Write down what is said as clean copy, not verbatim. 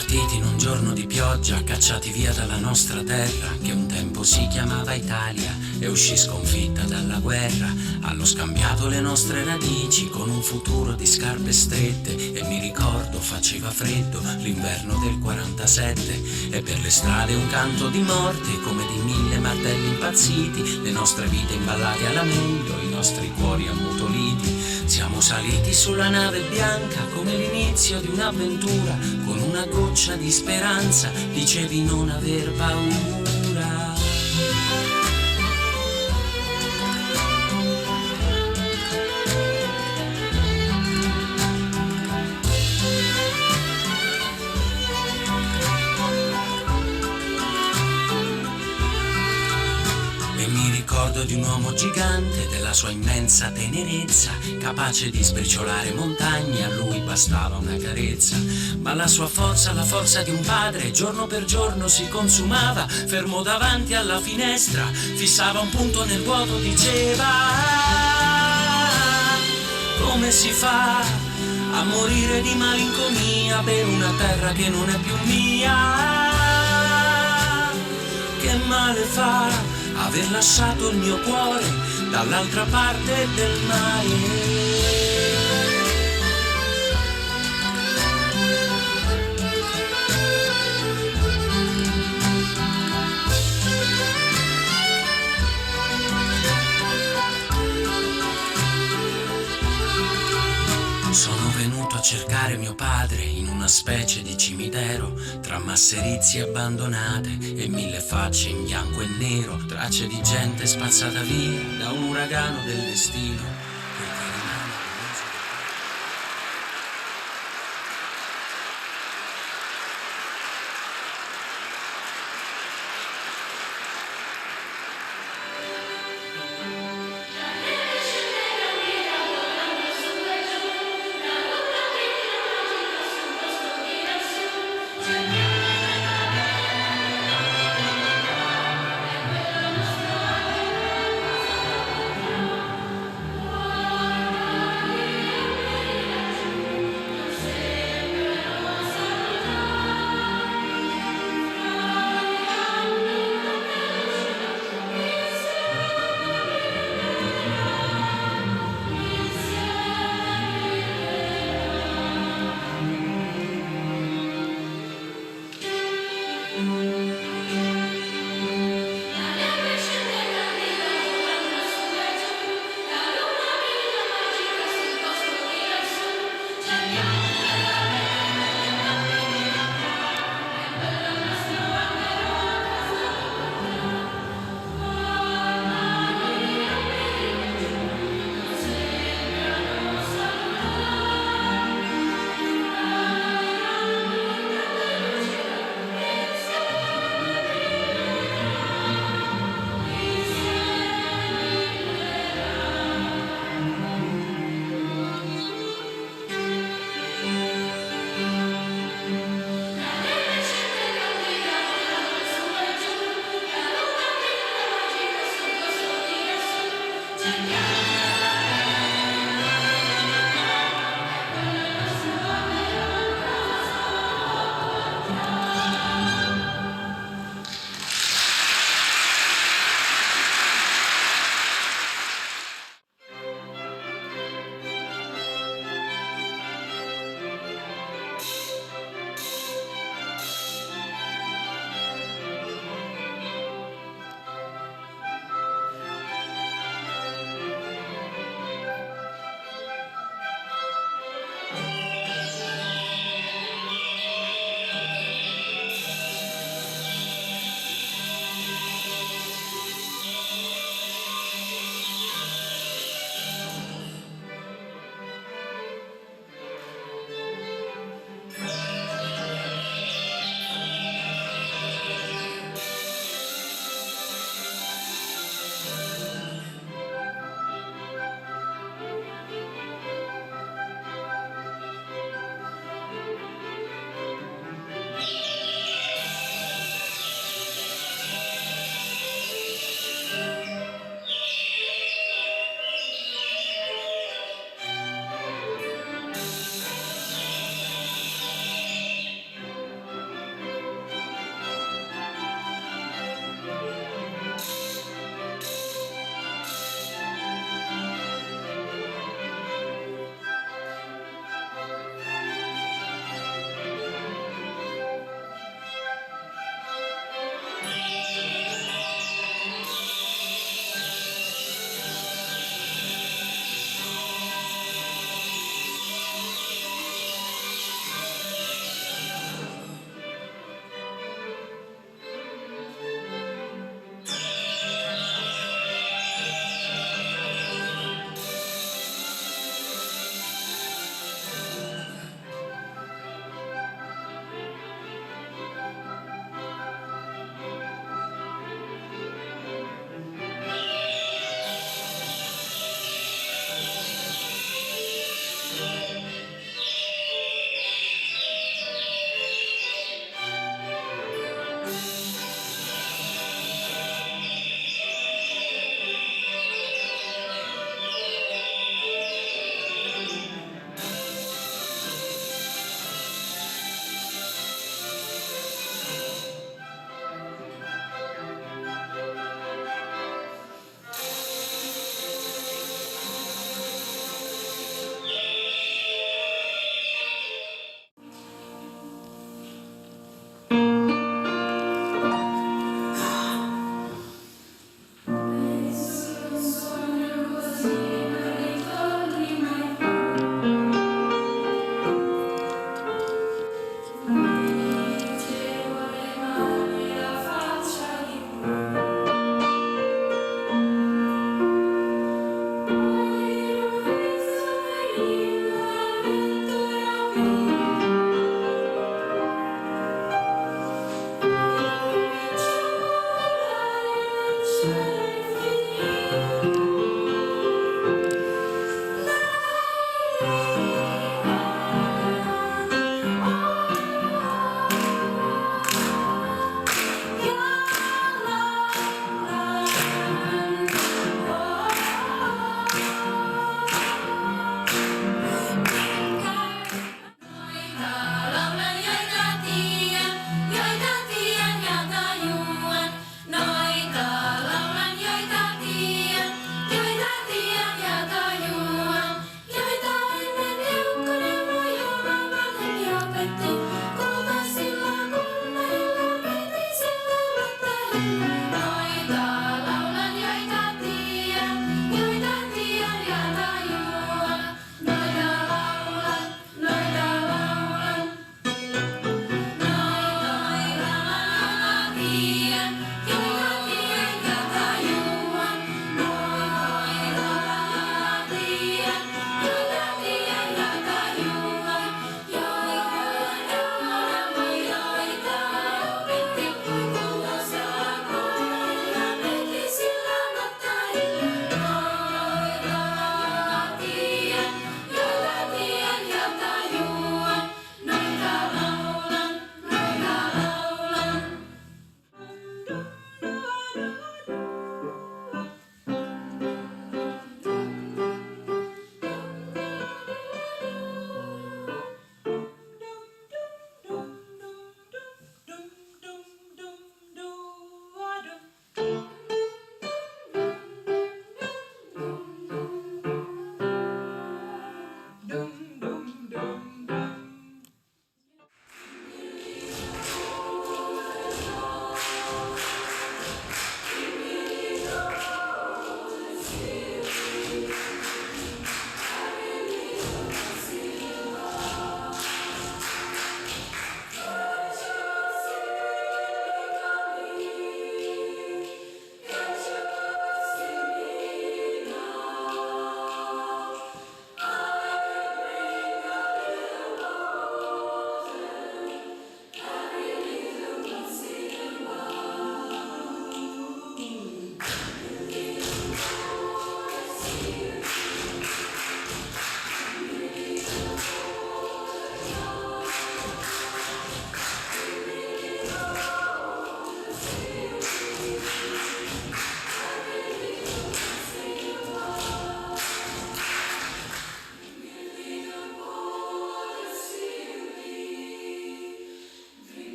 partiti in un giorno di pioggia, cacciati via dalla nostra terra, che un tempo si chiamava Italia, e uscì sconfitta dalla guerra. Hanno scambiato le nostre radici con un futuro di scarpe strette, e mi ricordo faceva freddo l'inverno del 47, e per le strade un canto di morte come di 1000 martelli impazziti, le nostre vite imballate alla meglio, i nostri cuori ammutoliti. Siamo saliti sulla nave bianca come l'inizio di un'avventura, con una goccia di speranza dicevi non aver paura. Ricordo di un uomo gigante, della sua immensa tenerezza, capace di sbriciolare montagne, a lui bastava una carezza. Ma la sua forza, la forza di un padre, giorno per giorno si consumava, fermo davanti alla finestra, fissava un punto nel vuoto, diceva: come si fa a morire di malinconia per una terra che non è più mia? Che male fa aver lasciato il mio cuore dall'altra parte del mare. Sono venuto a cercare mio padre in una specie di cimitero, tra masserizie abbandonate e 1000 facce in bianco e nero, tracce di gente spazzata via da un uragano del destino. Quel che rimane è musica.